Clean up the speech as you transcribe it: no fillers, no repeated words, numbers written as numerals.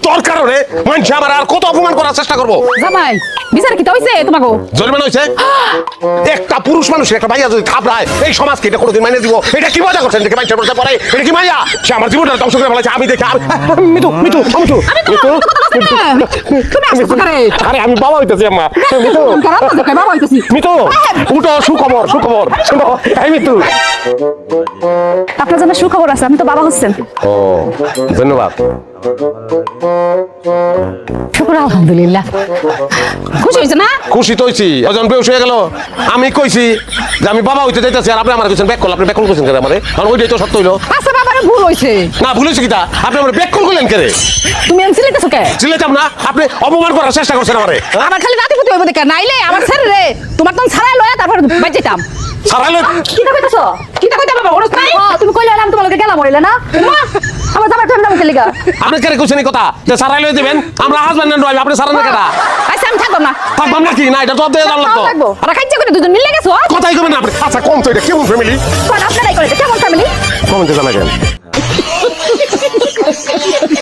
তোর কারণে মানুষ আমার আর কত অপমান করার চেষ্টা করবো। জামাই বিচার কি হইছে তোমাকে? জরিমানা হয়েছে। একটা পুরুষ মানুষ একটা ভাইয়া যদি থাপড়ায় এই সমাজকে এটা কোনোদিন মাইনে দিব? এটা কি মজা করছেন? দেখে মানুষের মধ্যে পড়ে এটা কি মাইয়া? সে আমার জীবনটা ধ্বংস করে ফেলেছে। আমি দেখে মিঠু মিঠু মিঠু তুমি আসছো করে? আরে আমি বাবা হইতেছি আম্মা। মিঠু বাবা হইতেছি। মিঠু উঠো, সুখবর সুখবর শুনো। এই মিঠু, আপনার জন্য সুখবর আছে, আপনি তো বাবা হচ্ছেন। ও ধন্যবাদ। শুকর আলহামদুলিল্লাহ। খুশি হয়েছে না? খুশি তো হইছি। যখন বেউস হয়ে গেল আমি কইছি যে আমি বাবা হইতে যাইতেছি, আর আপনি আমার কইছেন ব্যাক কল। আপনি ব্যাক কল কইছেন কেন আমারে? কারণ ওইটাই তো সত্য হইলো। আচ্ছা বাবারে ভুল হয়েছে। না ভুল হয়েছে কিটা? আপনি আমার ব্যাক কল করলেন কেন? তুমি এমন চিল্লাইতেছো কে? চিল্লাইতাম না, আপনি অপমান করার চেষ্টা করছেন আমারে। আমার খালি রাতে পুতি হইব দেখা, নাইলে আমার ছেড়ে রে তোমার তখন ছাড়াই লয়া তারপর বাইর যেতাম। সারাইলে কি কইতাছো? কি কইতা বাবা? ওরস নাই। তুমি কইলে আমি তোমার লগে গেলাম হইলে না? আমার জামাই ঠান্ডা মুখে লিগা। আপনি কেন কইছেন এই কথা যে সারাইলে দিবেন? আমরা হাজবেন্ড এন্ড ওয়াইফ, আপনি সারান না কেন? আচ্ছা আমি থাকব না। থাকবাম নাকি? না এটা তো দিয়ে জানলাম তো। থাকবো। আর খাইছে করে দুজন মিলে গেছো? কথাই কবেন না আপনি। আচ্ছা কোন তো এটা কেমন ফ্যামিলি? কোন আপনারাই করে কেমন ফ্যামিলি? কমেন্টে জানাবেন।